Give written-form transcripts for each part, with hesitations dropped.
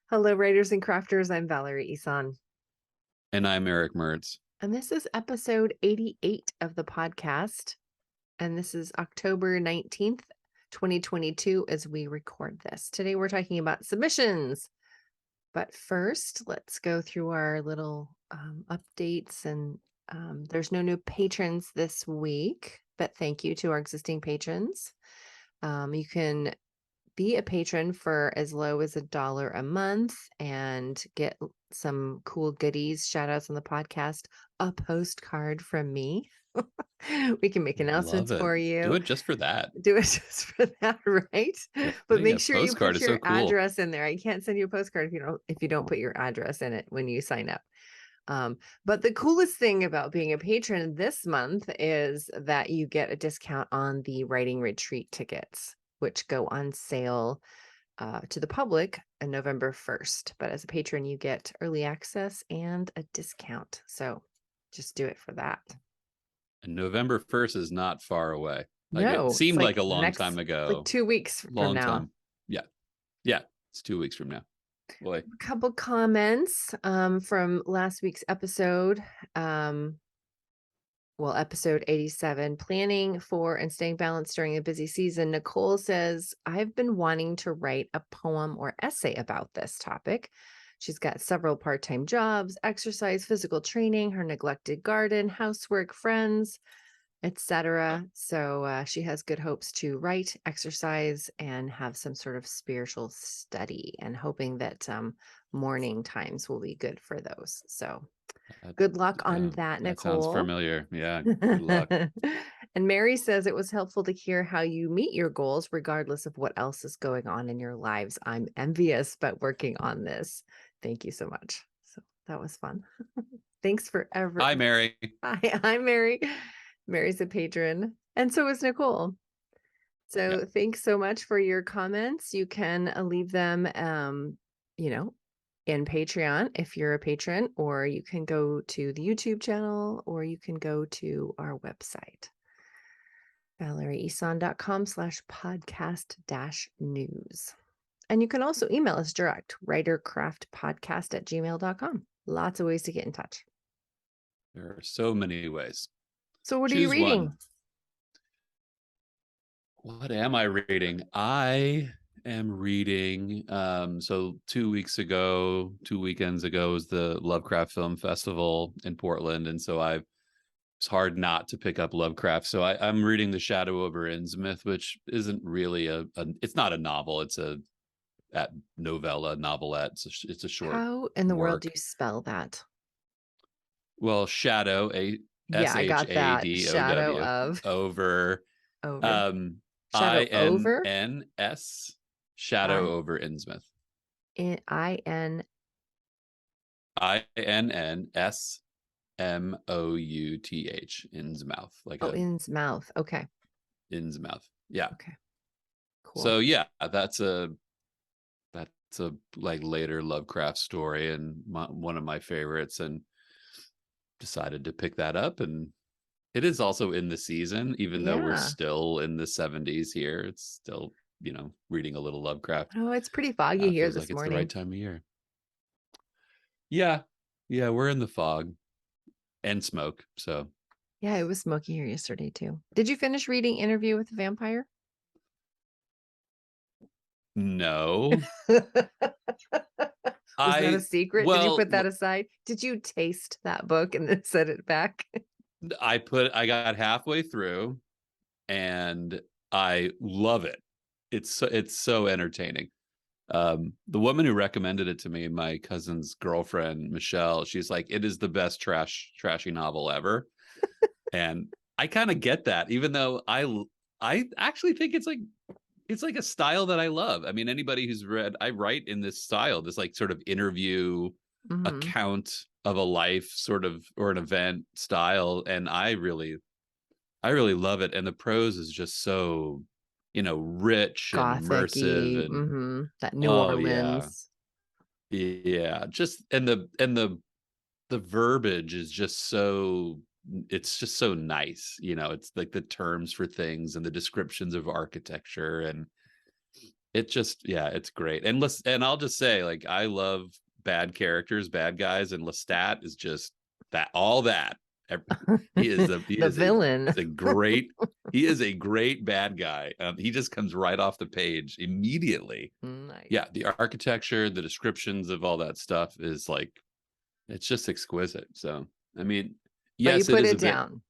Hello, writers and crafters. I'm Valerie Ihsan. And I'm Erick Mertz. And this is episode 88 of the podcast. And this is October 19th, 2022, as we record this. Today, we're talking about submissions. But first, let's go through our little updates. And there's no new patrons this week, but thank you to our existing patrons. You can be a patron for as low as $1 a month and get some cool goodies, shout outs on the podcast, a postcard from me. We can make Love announcements it. for Do you. it just for that. Do it just for that, right? But Getting make a sure you postcard put is so your cool. address in there. I can't send you a postcard if you don't put your address in it when you sign up. But the coolest thing about being a patron this month is that you get a discount on the writing retreat tickets, which go on sale to the public on November 1st. But as a patron, you get early access and a discount. So just do it for that. And November 1st is not far away. Like it No, it's seemed like a long next, time like ago. 2 weeks from Long now. time. Yeah. Yeah. It's 2 weeks from now. Boy. A couple comments from last week's episode. Episode 87, planning for and staying balanced during a busy season. Nicole says, I've been wanting to write a poem or essay about this topic. She's got several part-time jobs, exercise, physical training, her neglected garden, housework, friends, etc. So she has good hopes to write, exercise, and have some sort of spiritual study, and hoping that morning times will be good for those. So good luck on that, That sounds Nicole. familiar. Yeah. Good luck. And Mary says it was helpful to hear how you meet your goals, regardless of what else is going on in your lives. I'm envious, but working on this. Thank you so much. So that was fun. Thanks for Hi, Mary. Hi, I'm Mary. Mary's a patron, and so is Nicole. Yeah. So thanks so much for your comments. You can leave them, in Patreon if you're a patron, or you can go to the YouTube channel, or you can go to our website, valerieihsan.com/podcast-news. And you can also email us direct, writercraftpodcast@gmail.com. Lots of ways to get in touch. There are so many ways. So what are you Choose reading? one. What am I reading? I am reading. So 2 weeks ago, 2 weekends ago, was the Lovecraft Film Festival in Portland, and so it's hard not to pick up Lovecraft. So I'm reading The Shadow over Innsmouth, which isn't really it's not a novel. It's a novella, novelette. It's a short How in the world do work. you spell that? Well, Shadow, Yeah, I got that. Shadow SHADOW, of over over. um Shadow over. INNS, Shadow I over Innsmouth. IN INNSMOUTH, Innsmouth, like a Innsmouth. Okay. Innsmouth. Yeah. Okay. Cool. So yeah, that's a like later Lovecraft story, and one of my favorites, and decided to pick that up. And it is also in the season, even though we're Yeah. still in the 70s here. It's still, reading a little Lovecraft. Oh, it's pretty foggy here Feels like this it's the right morning. time of year. Yeah. Yeah, we're in the fog and smoke. So Yeah, it was smoky here yesterday too. Did you finish reading Interview with the Vampire? no. Was that a I secret? Did you put that aside? Did you taste that book and then set it back? I got halfway through, and I love it. It's so entertaining. The woman who recommended it to me, my cousin's girlfriend, Michelle, she's like, it is the best trashy novel ever. And I kind of get that, even though I actually think it's like a style that I love. I mean, anybody who's read, I write in this style, this like sort of interview account of a life sort of, or an event style. And I really love it. And the prose is just so, rich and immersive, Gothic-y. and That New oh yeah. Orleans. Yeah. Just, and the verbiage is just so, it's just so nice. It's like the terms for things and the descriptions of architecture, and it just, yeah, it's great. And I'll just say, like, I love bad characters, bad guys, and Lestat is just that, all that. He is a The villain. great, he is a great bad guy. He just comes right off the page immediately. Nice. Yeah, the architecture, the descriptions of all that stuff is like, it's just exquisite. So, I mean, But you yes, it put is it a bit. down.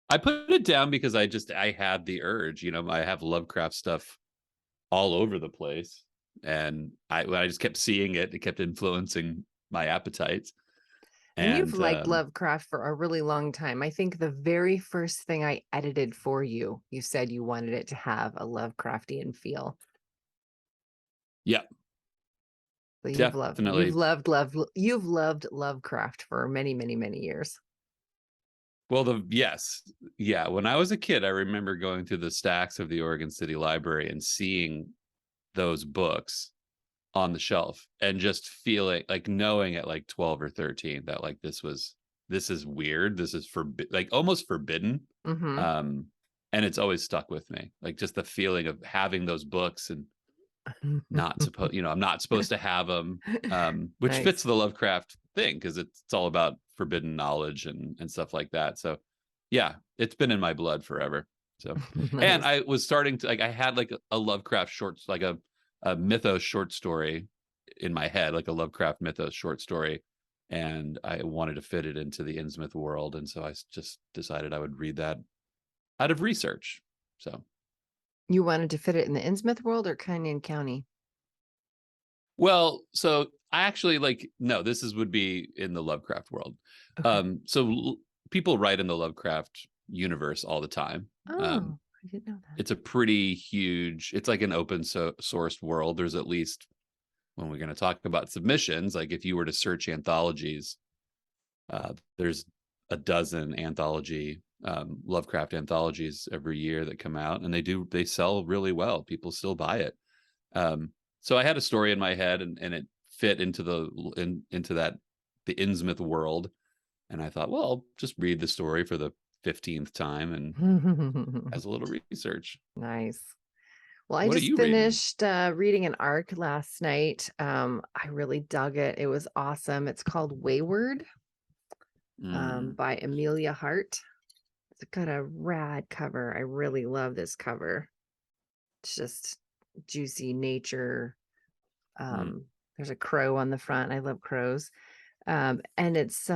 I put it down because I had the urge. I have Lovecraft stuff all over the place, and I just kept seeing it. It kept influencing my appetites. And you've And liked Lovecraft for a really long time. I think the very first thing I edited for you, you said you wanted it to have a Lovecraftian feel. yeah, So definitely. you've loved Lovecraft for many, many, many years. Well, yes, yeah. When I was a kid, I remember going through the stacks of the Oregon City Library and seeing those books on the shelf, and just feeling like, knowing at like 12 or 13 that like this is weird, this is like almost forbidden. Mm-hmm. And it's always stuck with me, like just the feeling of having those books and not supposed, I'm not supposed to have them, which fits Nice. the Lovecraft thing, because it's all about forbidden knowledge and stuff like that. So yeah, it's been in my blood forever. So, and Nice. I was starting to, like, I had like a Lovecraft short, like a mythos short story in my head, like a Lovecraft mythos short story, and I wanted to fit it into the Innsmouth world, and so I just decided I would read that out of research. So, You wanted to fit it in the Innsmouth world or Canyon County? well, so I actually, like, no, would be in the Lovecraft world. Okay. People write in the Lovecraft universe all the time. Oh, I didn't know that. It's a pretty huge, it's like an open sourced world. There's at least, when we're going to talk about submissions, like if you were to search anthologies, there's a dozen Lovecraft anthologies every year that come out, and they sell really well. People still buy it. So I had a story in my head, and it fit into into the Innsmouth world. And I thought, well, I'll just read the story for the 15th time and as a little research. Nice. Well, I What are just you reading? finished reading an arc last night. I really dug it. It was awesome. It's called Wayward by Amelia Hart. It's got a rad cover. I really love this cover. It's just juicy nature. There's a crow on the front. I love crows. And it's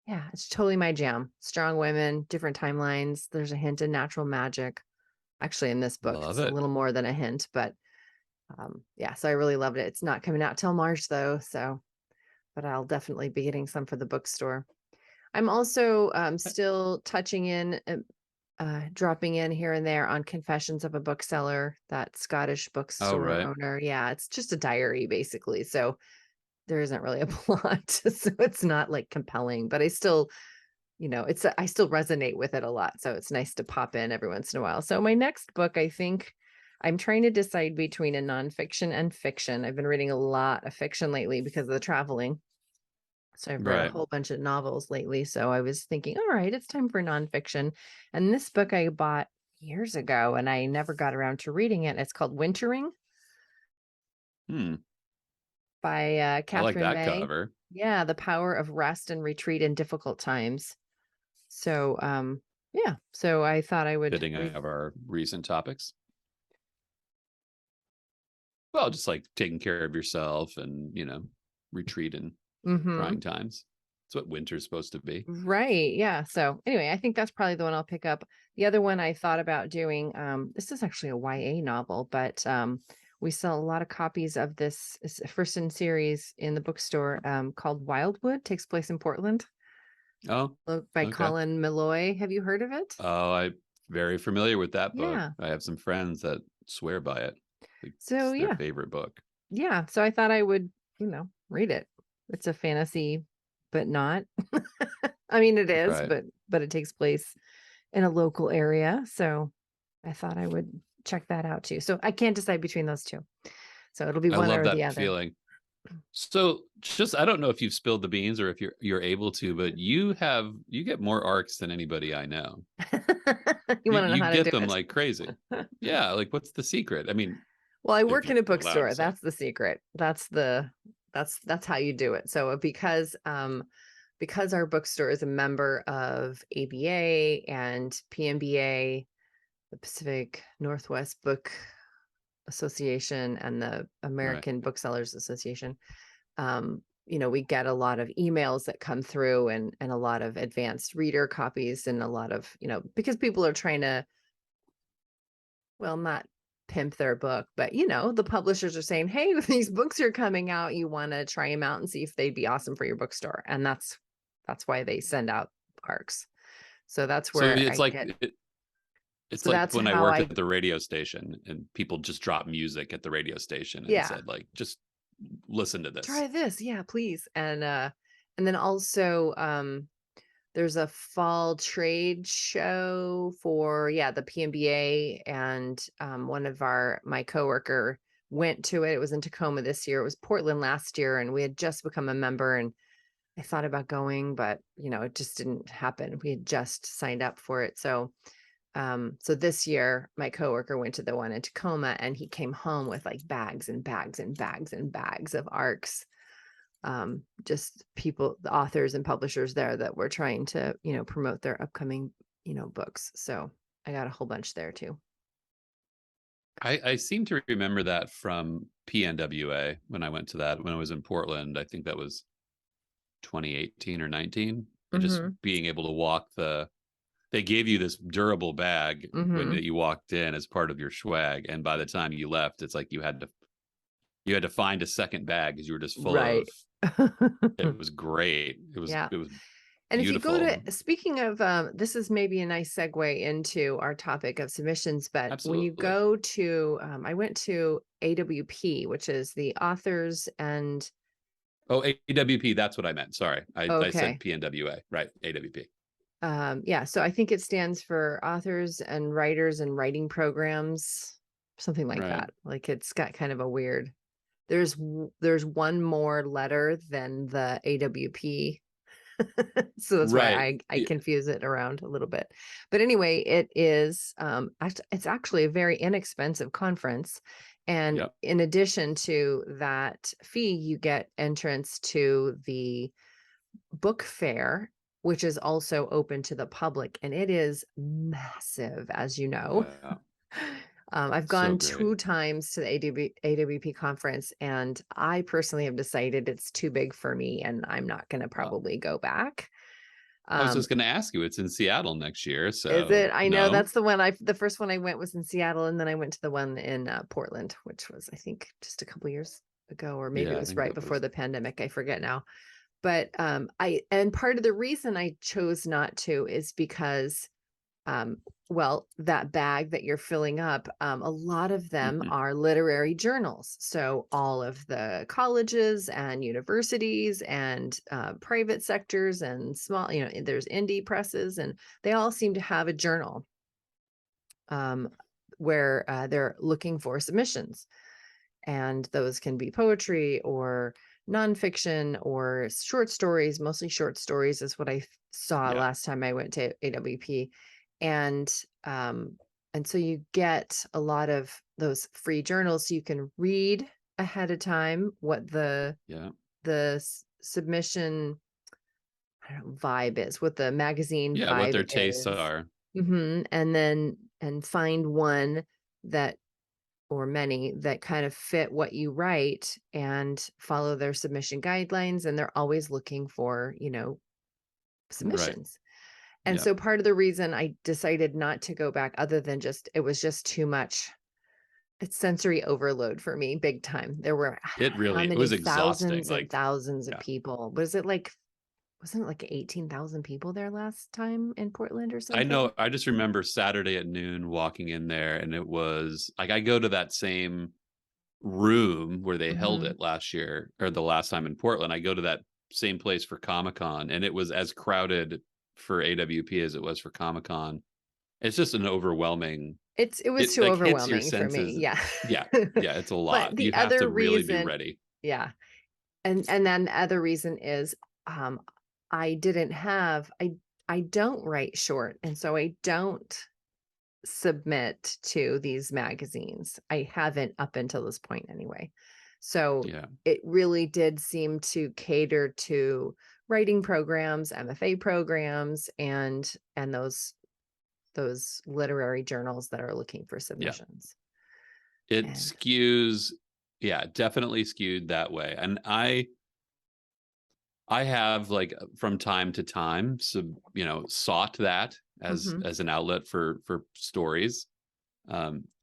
yeah, it's totally my jam. Strong women, different timelines. There's a hint of natural magic. Actually, in this book, Love it's a it. little more than a hint, but yeah, so I really loved it. It's not coming out till March though, so but I'll definitely be getting some for the bookstore. I'm also still touching in, dropping in here and there on Confessions of a Bookseller, that Scottish Oh, bookstore right. owner. Yeah, it's just a diary basically. So there isn't really a plot, so it's not like compelling, but I still, I still resonate with it a lot. So it's nice to pop in every once in a while. So my next book, I think I'm trying to decide between a nonfiction and fiction. I've been reading a lot of fiction lately because of the traveling. So I've read a Right. whole bunch of novels lately. So I was thinking, all right, it's time for nonfiction. And this book I bought years ago and I never got around to reading it. It's called Wintering by I like Catherine that May. cover. Yeah, The Power of Rest and Retreat in Difficult Times. So yeah, so I thought I would Fitting read. of our recent topics. Well, just like taking care of yourself and, retreat in trying times. That's what winter's supposed to be. Right. Yeah. So anyway, I think that's probably the one I'll pick up. The other one I thought about doing, this is actually a YA novel, but we sell a lot of copies of this. It's first in series in the bookstore, called Wildwood, takes place in Portland, Oh, by okay. Colin Meloy. Have you heard of it? Oh, I'm very familiar with that book. Yeah. I have some friends that swear by it. So It's their yeah. favorite book. Yeah. So I thought I would, read it. It's a fantasy, but not. I mean, it is, Right. but it takes place in a local area. So I thought I would check that out too. So I can't decide between those two. So it'll be I one love or the that other. feeling. So just, I don't know if you've spilled the beans or if you're able to, but you get more arcs than anybody I know. You want to know You how to get do them it? like crazy. Yeah, like what's the secret? I mean, Well, I if work in a you're allowed to bookstore. say. That's the secret. That's how you do it. So because our bookstore is a member of ABA and PMBA, the Pacific Northwest Book Association and the Right. American Booksellers Association, we get a lot of emails that come through and a lot of advanced reader copies and a lot of, because people are trying to, well, not pimp their book, but the publishers are saying, hey, these books are coming out. You want to try them out and see if they'd be awesome for your bookstore. And that's why they send out ARCs. So that's So where it's I like get, it's so like that's when I how worked I, at the radio station and people just dropped music at the radio station and yeah, said like, just listen to this. try this. Yeah, please. And then also, there's a fall trade show for, the PMBA, and one of my coworker went to it. It was in Tacoma this year. It was Portland last year, and we had just become a member, and I thought about going, but it just didn't happen. We had just signed up for it. So this year my coworker went to the one in Tacoma, and he came home with like bags and bags and bags and bags of ARCs, just people, the authors and publishers there that were trying to, promote their upcoming, books. So I got a whole bunch there too. I seem to remember that from PNWA when I went to that when I was in Portland. I think that was 2018 or 19. And just Mm-hmm. being able to walk they gave you this durable bag when Mm-hmm. you walked in as part of your swag, and by the time you left, it's like you had to find a second bag because you were just full of. Right. It was great. Yeah. It was And if you go beautiful. to, speaking of, this is maybe a nice segue into our topic of submissions, but when you Absolutely. go to, I went to AWP, which is the authors and, Oh, AWP. That's what I meant. Sorry, I said okay. PNWA. Right, AWP. Yeah, so I think it stands for authors and writers and writing programs, something like Right. that. Like it's got kind of a weird, there's one more letter than the AWP. So that's why Right. I confuse it around a little bit. But anyway, it is it's actually a very inexpensive conference. And Yep. in addition to that fee, you get entrance to the book fair, which is also open to the public, and it is massive, as you know. Yeah. I've So gone great. 2 times to the AWP conference, and I personally have decided it's too big for me, and I'm not going to Well, probably go back. I was Um, just going to ask you. It's in Seattle next year, is so it? I know no. that's the first one I went was in Seattle, and then I went to the one in Portland, which was, I think, just a couple years ago, or maybe it Yeah, I was think right that before was. the pandemic. I forget now. But and part of the reason I chose not to is because, um, well, that bag that you're filling up, a lot of them Mhm. are literary journals. So all of the colleges and universities and private sectors and small, there's indie presses, and they all seem to have a journal, um, where they're looking for submissions. And those can be poetry or nonfiction or short stories. Mostly short stories is what I saw Yeah. last time I went to AWP. And um, and so you get a lot of those free journals, so you can read ahead of time what Yeah. the submission, I don't know, vibe is, what the magazine Yeah. What vibe their tastes is. are. And then find one that, or many that kind of fit what you write and follow their submission guidelines. And they're always looking for, Right. submissions. And Yeah. so part of the reason I decided not to go back, other than just, it was just too much. It's sensory overload for me, big time. There were, I don't It know how really it many was exhausting. thousands and Like, thousands of yeah. people. Wasn't it like 18,000 people there last time in Portland or I something? know. I just remember Saturday at noon walking in there, and it was like I go to that same room where they held Mm-hmm. it last year or the last time in Portland. I go to that same place for Comic Con, and it was as crowded for AWP as it was for Comic Con. It's just an overwhelming. It was It too like hits your overwhelming for me. senses. Yeah. Yeah, yeah, it's a But lot. the You have to other really be reason, ready. yeah. And then the other reason is, um I didn't have I don't write short, and so I don't submit to these magazines. I haven't up until this point anyway. So Yeah. it really did seem to cater to writing programs, MFA programs, and those literary journals that are looking for Yeah. submissions. It And skews, yeah, definitely skewed that way. And I have like from time to time, so sought that mhm, as an outlet for stories.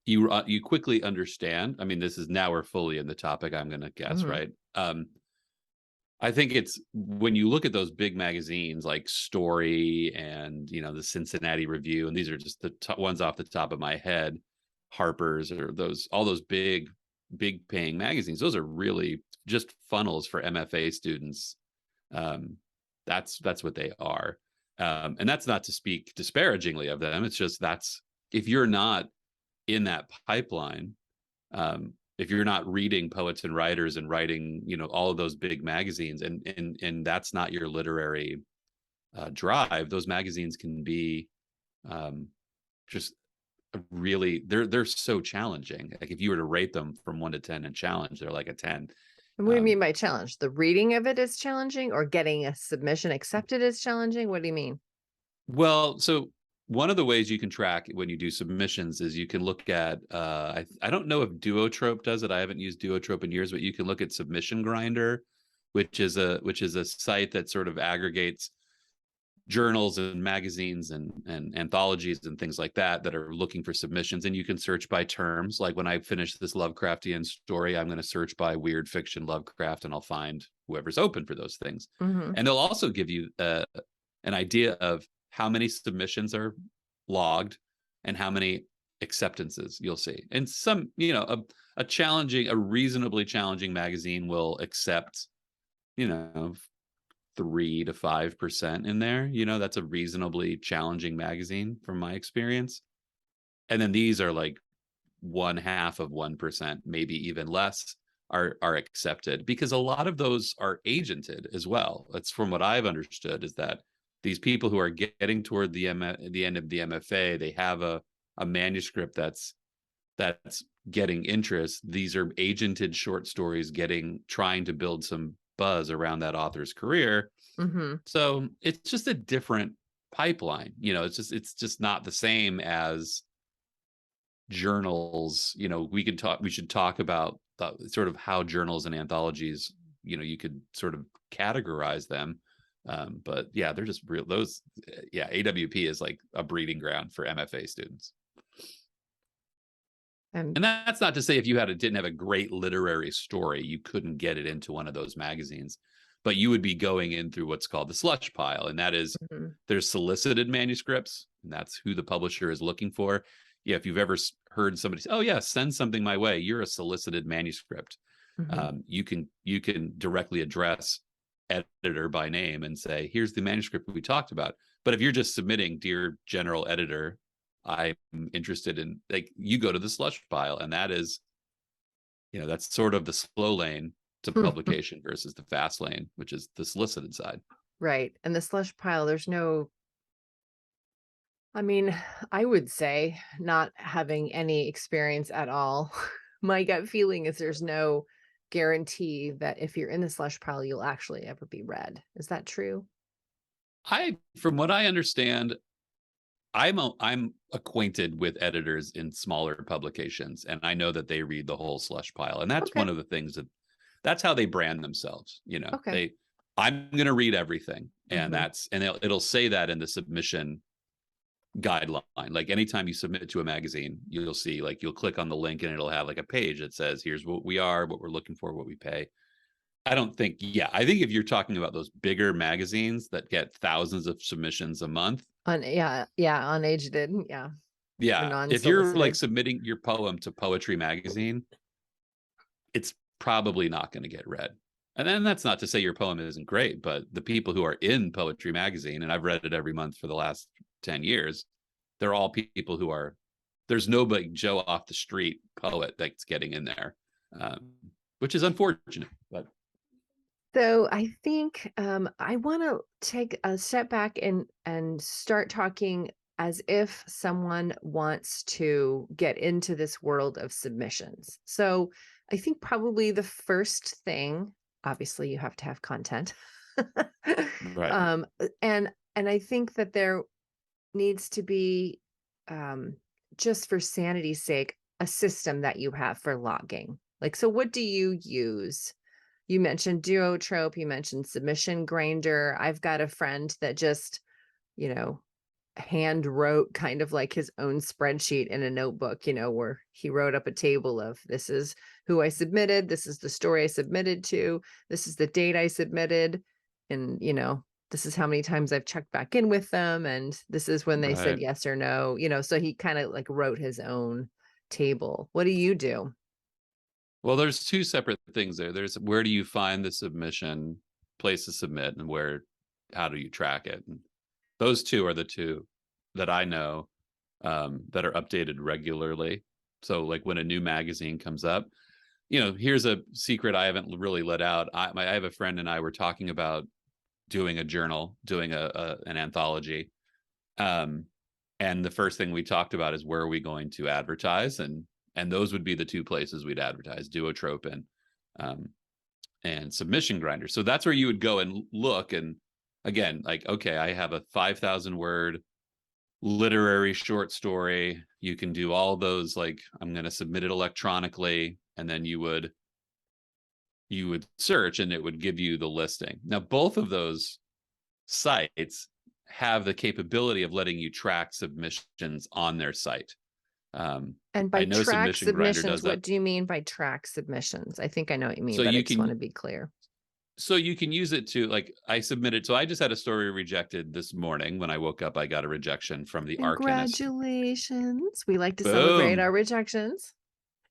You quickly understand. I mean, this is now we're fully in the topic. I'm going to guess, mhm, right? I think it's when you look at those big magazines like Story and the Cincinnati Review, and these are just the ones off the top of my head, Harper's or all those big paying magazines. Those are really just funnels for MFA students. um, that's what they are. And that's not to speak disparagingly of them. It's just if you're not in that pipeline, if you're not reading poets and writers and writing, all of those big magazines, and that's not your literary drive, those magazines can be um, just really they're so challenging. Like if you were to rate them from 1 to 10 and challenge, they're like a 10. and what do you Um, mean by challenge? The reading of it is challenging, or getting a submission accepted is challenging? What do you mean? Well, so one of the ways you can track when you do submissions is you can look at I don't know if Duotrope does it. I haven't used Duotrope in years, but you can look at Submission Grinder, which is a site that sort of aggregates journals and magazines and anthologies and things like that are looking for submissions, and you can search by terms. Like when I finish this Lovecraftian story, I'm going to search by weird fiction Lovecraft, and I'll find whoever's open for those things. Mhm, And they'll also give you an idea of how many submissions are logged and how many acceptances you'll see. And some, a reasonably challenging magazine will accept, 3 to 5% in there. That's a reasonably challenging magazine from my experience. And then these are like 1/2 of 1%, maybe even less, are accepted, because a lot of those are agented as well. That's from what I've understood, is that these people who are getting toward the end of the MFA, they have a manuscript that's getting interest. These are agented short stories trying to build some buzz around that author's career. mhm. So it's just a different pipeline. It's just not the same as journals. We should talk about sort of how journals and anthologies, you could sort of categorize them. But yeah, they're just real. Yeah, AWP is like a breeding ground for MFA students. And And that's not to say if you didn't have a great literary story, you couldn't get it into one of those magazines, but you would be going in through what's called the slush pile. And that is, mhm, there's solicited manuscripts, and that's who the publisher is looking for. Yeah, if you've ever heard somebody say, "Oh yeah, send something my way," you're a solicited manuscript. mhm. You can directly address editor by name and say, "Here's the manuscript we talked about." But if you're just submitting, "Dear General Editor, I'm interested in," like, you go to the slush pile, and that's sort of the slow lane to publication versus the fast lane, which is the solicited side. Right, and the slush pile, there's no, I mean, I would say, not having any experience at all, my gut feeling is there's no guarantee that if you're in the slush pile, you'll actually ever be read. Is that true? From what I understand, I'm acquainted with editors in smaller publications, and I know that they read the whole slush pile, and that's one Okay, of the things that's how they brand themselves. okay. I'm going to read everything, and Mhm, it'll say that in the submission guideline. Like anytime you submit to a magazine, you'll see, like, you'll click on the link and it'll have like a page that says, "Here's what we are, what we're looking for, what we pay." I think if you're talking about those bigger magazines that get thousands of submissions a month, yeah, yeah, unagented, yeah, or yeah, if you're like non-solicited. submitting your poem to Poetry Magazine, it's probably not going to get read. And then that's not to say your poem isn't great, but the people who are in Poetry Magazine, and I've read it every month for the last 10 years, they're all people there's no like Joe off the street poet that's getting in there, um, which is unfortunate. But So I think I want to take a step back and start talking as if someone wants to get into this world of submissions. So I think probably the first thing, obviously you have to have content. Right. And I think that there needs to be, um, just for sanity's sake, a system that you have for logging. Like, so what do you use? You mentioned Duotrope, you mentioned Submission Grinder. I've got a friend that just, you know, hand wrote kind of like his own spreadsheet in a notebook, where he wrote up a table of, this is who I submitted, this is the story I submitted to, this is the date I submitted, and this is how many times I've checked back in with them, and this is when they said Right. yes or no, so he kind of like wrote his own table. What do you do? Well, there's two separate things there. There's where do you find the submission place to submit, and how do you track it? And those two are the two that I know that are updated regularly. So like when a new magazine comes up, here's a secret I haven't really let out. I have a friend and I were talking about doing a journal, doing an anthology. Um, and the first thing we talked about is where are we going to advertise, and those would be the two places we'd advertise: Duotrope and Submission Grinder. So that's where you would go and look. And again, like, okay, I have a 5,000 word literary short story. You can do all those, like, I'm going to submit it electronically, and then you would search and it would give you the listing. Now, both of those sites have the capability of letting you track submissions on their site. And by I know track Submission Grinder submissions, does that. what do you mean by track submissions? I think I know what you mean, So but I you just want can to be clear. use it to, like, I submitted. So I just had a story rejected this morning. When I woke up, I got a rejection from the Arcanist. Congratulations. We like to celebrate Boom. our rejections.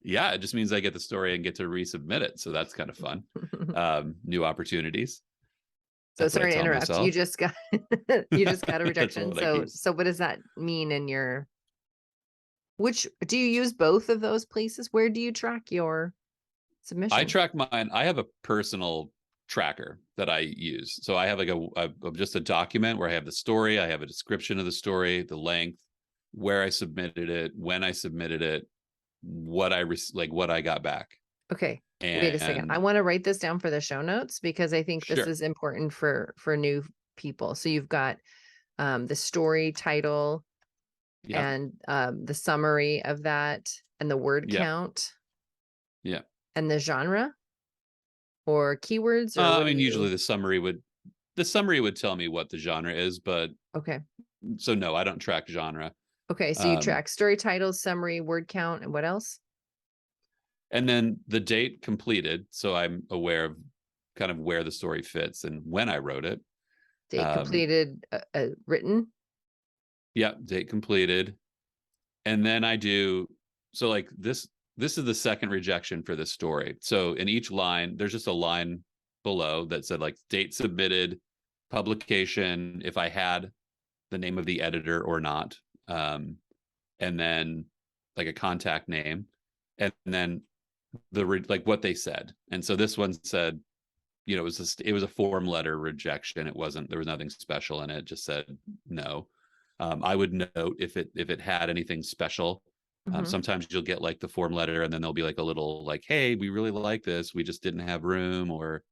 Yeah, it just means I get the story and get to resubmit it. So that's kind of fun. New opportunities. So That's what I sorry to tell interrupt. You myself. just got you just got a That's rejection. what I So keep. so what does that mean in your, which do you use both of those places? Where do you track your I submission? track mine. I have a personal tracker that I use. So I have like just a document where I have the story, I have a description of the story, the length, where I submitted it, when I submitted it, what what I got back. Okay. Wait a second. I And want to write this down for the show notes because I think this sure. is important for new people. So you've got the story title Yeah. and the summary of that and the word Yeah. count Yeah. and the genre or keywords, or I what do mean, usually you? the summary would tell me what the genre is, but Okay. so no, I don't track genre. Okay. So you Um, track story titles, summary, word count, and what else? and then the date completed, so I'm aware of kind of where the story fits and when I wrote it. Date Um, completed, written. yeah, date completed. And then I do, so like this is the second rejection for this story. So in each line, there's just a line below that said like date submitted, publication, if I had the name of the editor or not, and then like a contact name, and then like what they said. And so this one said, it was a form letter rejection. There was nothing special in it. It just said no. I would note if it had anything special. Mm-hmm. Sometimes you'll get like the form letter, and then there'll be like a little like, hey, we really like this, we just didn't have room, or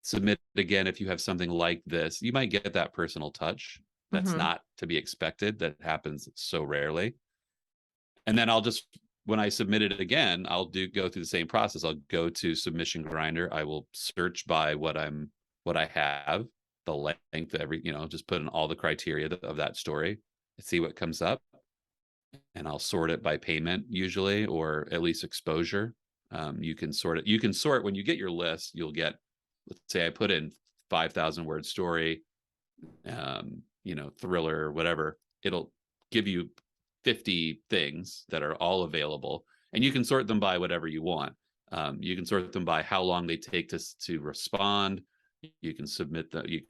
submit again if you have something like this. You might get that personal touch. That's Mm-hmm. not to be expected. That happens so rarely. And then when I submit it again, go through the same process. I'll go to Submission Grinder. I will search by what I have, the length, just put in all the criteria of that story, see what comes up, and I'll sort it by payment usually, or at least exposure. You can sort it. You can sort when you get your list. You'll get, let's say I put in 5,000 word story, thriller, whatever. It'll give you 50 things that are all available, and you can sort them by whatever you want. You can sort them by how long they take to respond. You can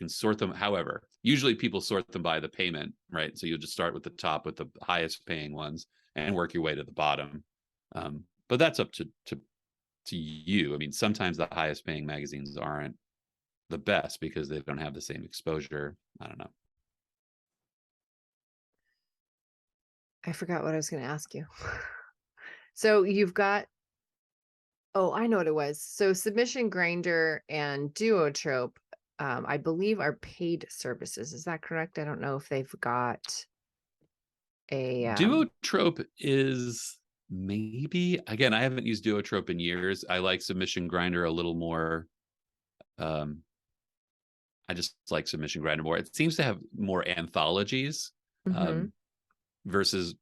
sort them. However, usually people sort them by the payment, right? So you'll just start with the top with the highest paying ones and work your way to the bottom. But that's up to you. I mean, sometimes the highest paying magazines aren't the best because they don't have the same exposure. I don't know. I forgot what I was going to ask you. So you've got, oh, I know what it was. So Submission Grinder and Duotrope, I believe are paid services. Is that correct? I don't know if they've got a, Duotrope is maybe, again, I haven't used Duotrope in years. I like Submission Grinder a little more. I just like Submission Grinder more. It seems to have more anthologies mhm. um, versus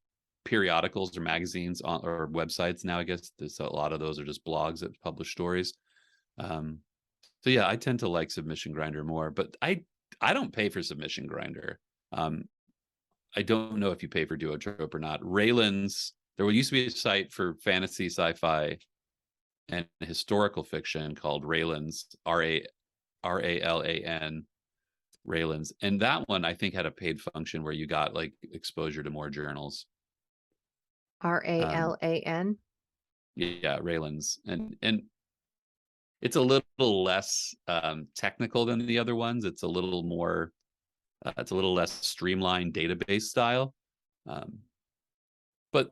periodicals or magazines or websites now. I guess there's a lot of those are just blogs that publish stories. Um, so yeah, I tend to like Submission Grinder more, but I don't pay for Submission Grinder. Um, I don't know if you pay for Duotrope or not. Raylan's, there used to be a site for fantasy, sci-fi, and historical fiction called Raylan's, Ralan, Raylan's, and that one I think had a paid function where you got like exposure to more journals. Um, Ralan. yeah, Raylan's, and it's a little less technical than the other ones. It's a little more, it's a little less streamlined database style. Um, but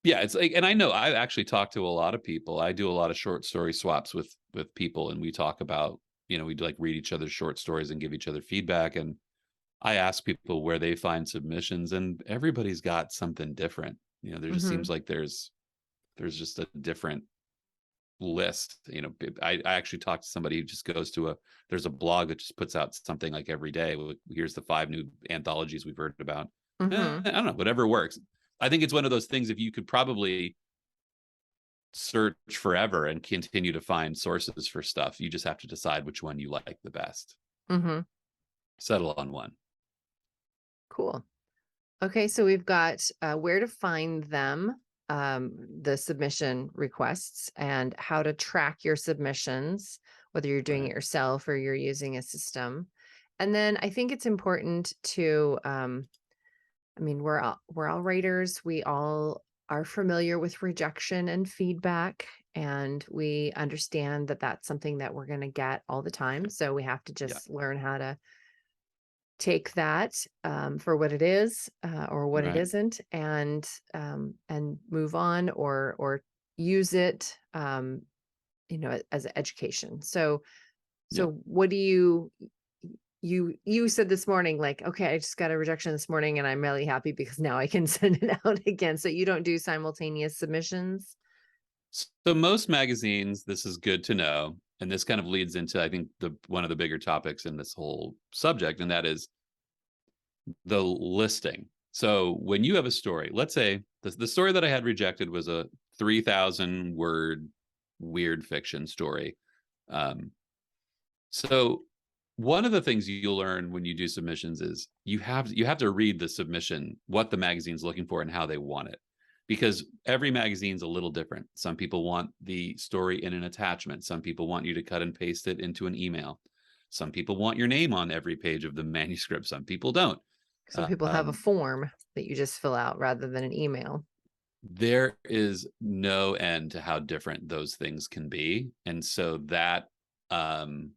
yeah, it's like, and I know I actually talk to a lot of people. I do a lot of short story swaps with people, and we talk about, we like read each other's short stories and give each other feedback. And I ask people where they find submissions, and everybody's got something different. There just seems Mhm. like there's just a different list. I actually talked to somebody who just goes to there's a blog that just puts out something like every day. Here's the 5 new anthologies we've heard about. Mhm. I don't know, whatever works. I think it's one of those things, if you could probably search forever and continue to find sources for stuff, you just have to decide which one you like the best. Mhm. Settle on one. Cool. Okay, so we've got where to find them, the submission requests, and how to track your submissions, whether you're doing it Right. yourself or you're using a system. And then I think it's important to, I mean, we're all writers. We all are familiar with rejection and feedback, and we understand that that's something that we're going to get all the time. So we have to Yeah. just learn how to take that for what it is or what it Right. isn't, and move on or use it, as education. So Yeah. what do you said this morning, like, okay, I just got a rejection this morning and I'm really happy because now I can send it out again. So you don't do simultaneous submissions? So most magazines, this is good to know, and this kind of leads into, I think, the one of the bigger topics in this whole subject, and that is the listing. So when you have a story, let's say the story that I had rejected was a 3,000 word weird fiction story. Um, so one of the things you'll learn when you do submissions is you have to read the submission, what the magazine's looking for and how they want it, because every magazine's a little different. Some people want the story in an attachment. Some people want you to cut and paste it into an email. Some people want your name on every page of the manuscript. Some people don't. Some people have a Um, form that you just fill out rather than an email. there is no end to how different those things can be, and so um,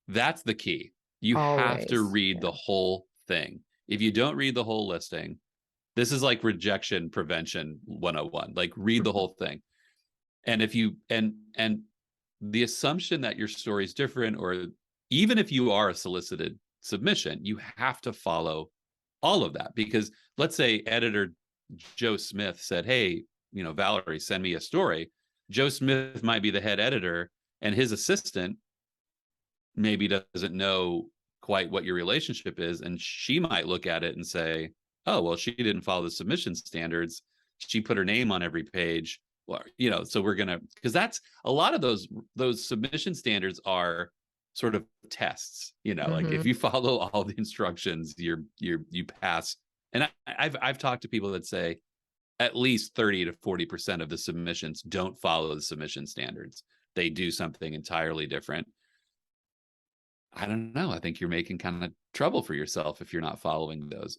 that's the key. You have to Always. read Yeah. the whole thing. If you don't read the whole listing, this is like rejection prevention 101. Like, read the whole thing. And if you and the assumption that your story is different, or even if you are a solicited submission, you have to follow all of that. Because let's say editor Joe Smith said, "Hey, Valerie, send me a story." Joe Smith might be the head editor, and his assistant maybe doesn't know quite what your relationship is, and she might look at it and say, "Oh, well, she didn't follow the submission standards. She put her name on every page." Well, so we're gonna, because that's a lot of those submission standards are sort of tests. Like, if Hmm. you follow all the instructions, you pass. And I've talked to people that say at least 30 to 40% of the submissions don't follow the submission standards. They do something entirely different. I don't know. I think you're making kind of trouble for yourself if you're not following those.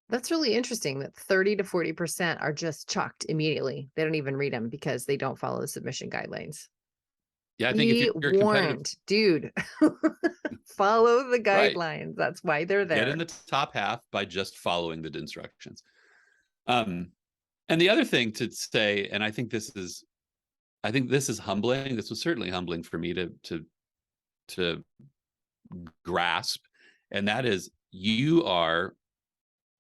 That's really interesting that 30 to 40% are just chucked immediately. They don't even read them because they don't follow the submission guidelines. Yeah, I think if Be you're a competitive, warned, dude. Follow the right, guidelines. That's why they're get in there. the top half by just following the instructions. Um, and the other thing to say, and I think this is humbling. This was certainly humbling for me to grasp, and that is you are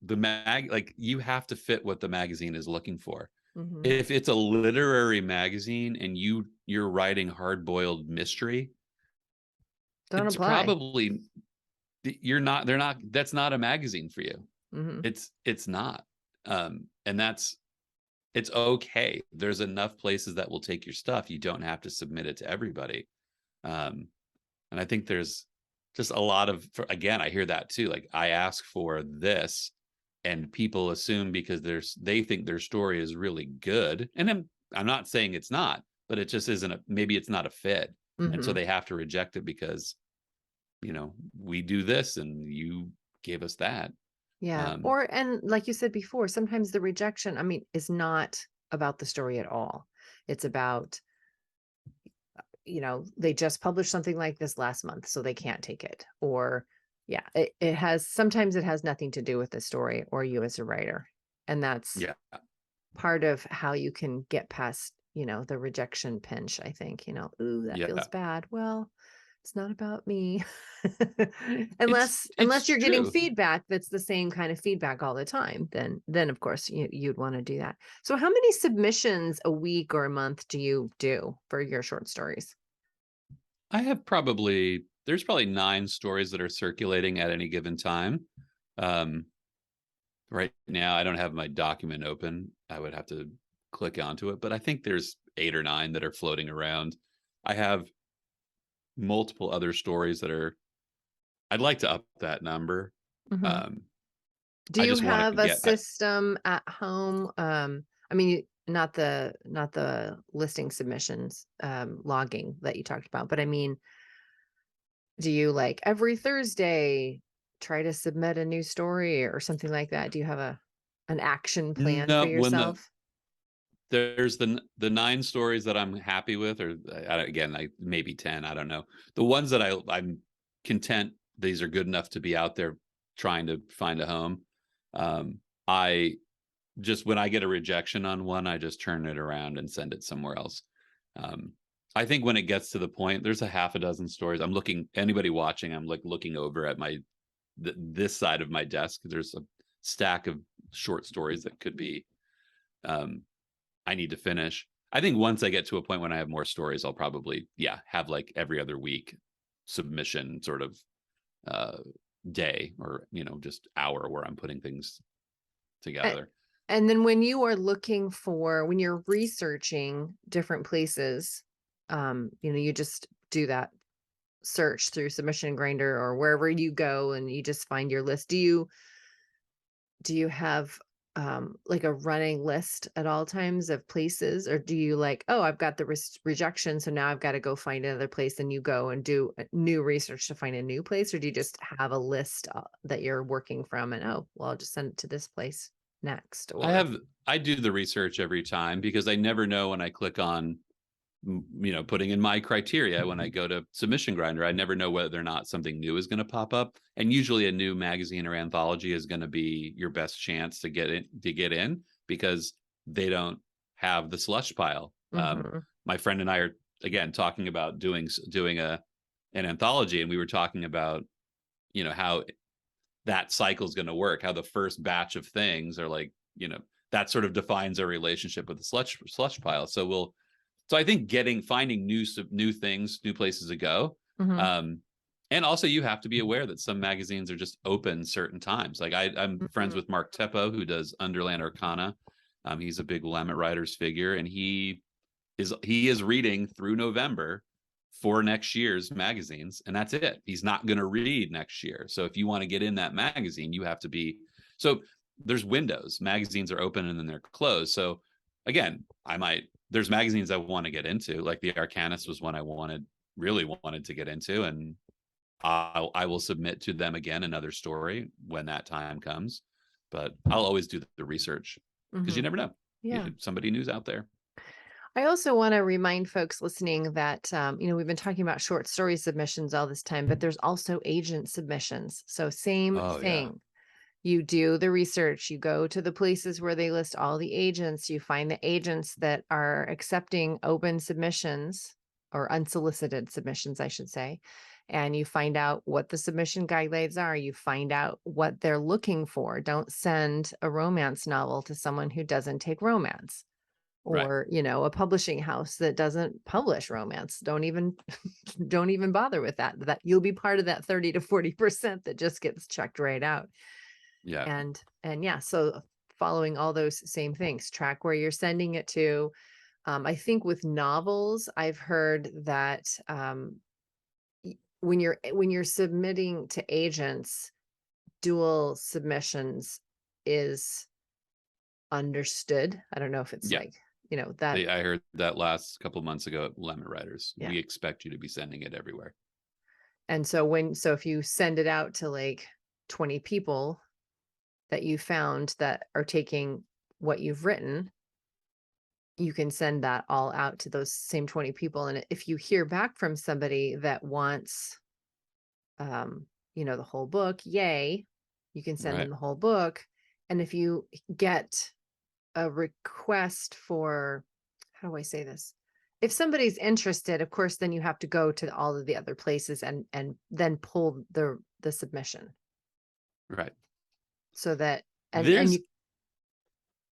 like you have to fit what the magazine is looking for. Mm-hmm. If it's a literary magazine and you're writing hard-boiled mystery, Don't it's apply. probably you're not they're not that's not a magazine for you. Mm-hmm. It's not. And it's okay. There's enough places that will take your stuff. You don't have to submit it to everybody. um and I think there's just a lot of, again, I hear that too, like I ask for this and people assume because they think their story is really good, and I'm not saying it's not, but it just isn't maybe it's not a fit, and so Mm-hmm. they have to reject it because we do this and you gave us that. Yeah. um And like you said before, sometimes the rejection, I mean, is not about the story at all. It's about, they just published something like this last month, so they can't take it. Or, yeah, sometimes it has nothing to do with the story or you as a writer. And that's yeah, part of how you can get past, the rejection pinch, I think, ooh, that feels yeah, bad. Well, it's not about me. it's Unless you're getting true. feedback that's the same kind of feedback all the time, then of course you'd want to do that. So how many submissions a week or a month do you do for your short stories? There's probably 9 stories that are circulating at any given time. um Right now, I don't have my document open. I would have to click onto it, but I think there's 8 or 9 that are floating around. I have multiple other stories I'd like to up that number. Mhm. Um, Do I you just want to have a get, system at home? I mean, not the listing submissions, logging that you talked about, but I mean, do you like every Thursday try to submit a new story or something like that? Do you have an action plan for no, yourself? there's the 9 stories that I'm happy with, or again, like maybe 10, I don't know. The ones that I'm content, these are good enough to be out there trying to find a home. I just, when I get a rejection on one, I just turn it around and send it somewhere else. Um, I think when it gets to the point, there's a half a dozen stories. I'm looking, anybody watching, I'm like looking over at this side of my desk. There's a stack of short stories that could be, um, I need to finish. I think once I get to a point when I have more stories, I'll probably, yeah, have like every other week submission sort of uh, day, or, just hour where I'm putting things A- together. And then when you're researching different places, you just do that search through Submission Grinder or wherever you go and you just find your list. Do you have like a running list at all times of places, or do you like, oh, I've got the rejection, so now I've got to go find another place, and you go and do new research to find a new place? Or do you just have a list that you're working from, and oh, well, I'll just send it to this place next? I Or have I do the research every time because I never know when I click on, putting in my criteria when I go to Submission Grinder. I never know whether or not something new is going to pop up, and usually a new magazine or anthology is going to be your best chance to get in because they don't have the slush pile. Mhm. My friend and I are, again, talking about doing an anthology, and we were talking about how that cycle is going to work, how the first batch of things are like, that sort of defines our relationship with the slush pile. So I think finding new things, new places to go. Mhm. Um, and also you have to be aware that some magazines are just open certain times. Like I'm friends Mhm. with Mark Teppo, who does Underland Arcana. He's a big Willamette Writers figure, and he is reading through November for next year's magazines, and that's it. He's not going to read next year. So if you want to get in that magazine, you have to be. So there's windows. Magazines are open and then they're closed. So again, there's magazines I want to get into, like the Arcanist was one I really wanted to get into, and I will submit to them again another story when that time comes. But I'll always do the research because you Mhm. never know. Yeah. Somebody new's out there. I also want to remind folks listening that, we've been talking about short story submissions all this time, but there's also agent submissions. So same Oh yeah. thing. You do the research, you go to the places where they list all the agents, you find the agents that are accepting open submissions or unsolicited submissions, I should say. And you find out what the submission guidelines are. You find out what they're looking for. Don't send a romance novel to someone who doesn't take romance, Right. or a publishing house that doesn't publish romance. Don't even don't even bother with that you'll be part of that 30 to 40% that just gets checked right out. Yeah. And yeah, so following all those same things, track where you're sending it to. I think with novels, I've heard that when you're submitting to agents, dual submissions is understood. I don't know if it's Yeah. like, that. I heard that last couple months ago at Lemon Writers. Yeah. We expect you to be sending it everywhere. And so if you send it out to like 20 people that you found that are taking what you've written, you can send that all out to those same 20 people. And if you hear back from somebody that wants, the whole book, yay, you can send them Right. the whole book. And if you get a request for, how do I say this? If somebody's interested, of course, then you have to go to all of the other places and then pull the submission Right. so that, and There's you,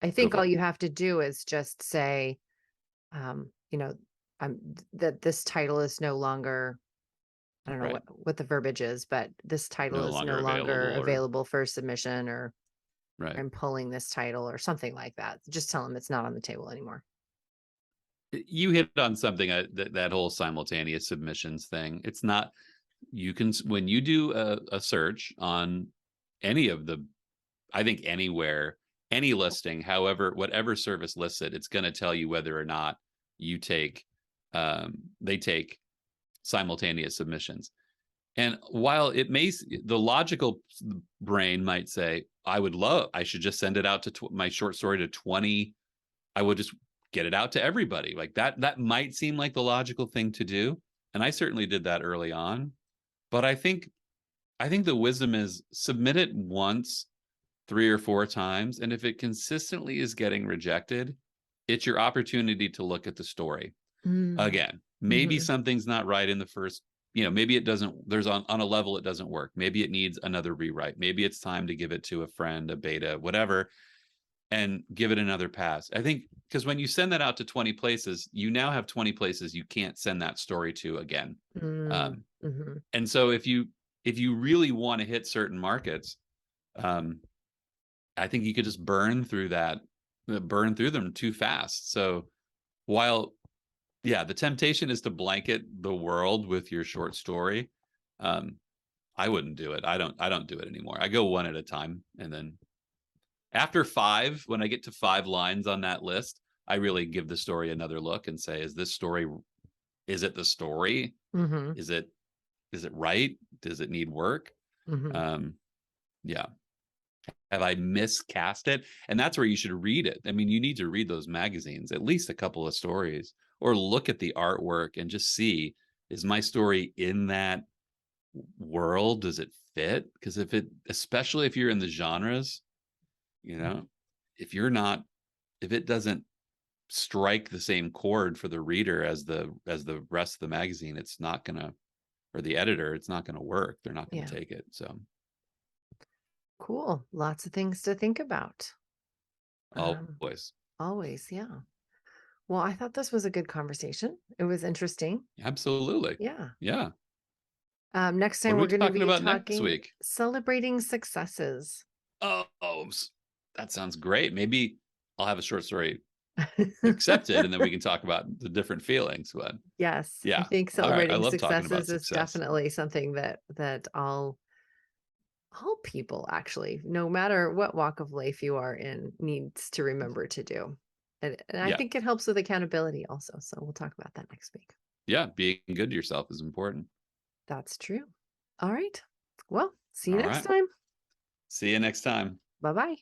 I Go think for all it. you have to do is just say, um, you know, that this title is no longer, I don't know Right. what the verbiage is, but this title No is no longer longer available or available for submission, or right. I'm pulling this title or something like that. Just tell them it's not on the table anymore. You hit on something, that whole simultaneous submissions thing. It's not, you can, when you do a search on any of the, I think anywhere, any listing, however, whatever service lists it, it's going to tell you whether or not you take, they take simultaneous submissions. And while it may, the logical brain might say, I should just send it out to my short story to 20. I would just get it out to everybody. Like that might seem like the logical thing to do. And I certainly did that early on. But I think the wisdom is submit it once, 3 or 4 times. And if it consistently is getting rejected, it's your opportunity to look at the story Mm. again. Maybe Hmm. something's not right in the first, maybe it doesn't, there's on a level it doesn't work. Maybe it needs another rewrite. Maybe it's time to give it to a friend, a beta, whatever, and give it another pass. I think because when you send that out to 20 places, you now have 20 places you can't send that story to again. Mm. Hmm. And so if you really want to hit certain markets, um, I think you could just burn through them too fast. So while, yeah, the temptation is to blanket the world with your short story, um, I wouldn't do it. I don't do it anymore. I go one at a time, and then after 5, when I get to 5 lines on that list, I really give the story another look and say, is it the story? Hmm. Is it right? Does it need work? Hmm. Um, yeah. Have I miscast it? And that's where you should read it. I mean, you need to read those magazines, at least a couple of stories, or look at the artwork and just see, is my story in that world? Does it fit? Because especially if you're in the genres, you know, if you're not, if it doesn't strike the same chord for the reader as the rest of the magazine, it's not gonna, or the editor, it's not gonna work. They're not gonna Yeah. take it. So Cool. Lots of things to think about. Um, always. Always. Yeah. Well, I thought this was a good conversation. It was interesting. Absolutely. Yeah. Yeah. Next What time are we're we going to talking be about next talking week? celebrating successes. Oh, that sounds great. Maybe I'll have a short story accepted, and then we can talk about the different feelings. But Yes, I yeah, think all right. I celebrating love talking about successes is success. definitely something that all people, actually, no matter what walk of life you are in, needs to remember to do. And I Yeah. think it helps with accountability also. So we'll talk about that next week. Yeah. Being good to yourself is important. That's true. All right. Well, see you All next right. time. See you next time. Bye bye.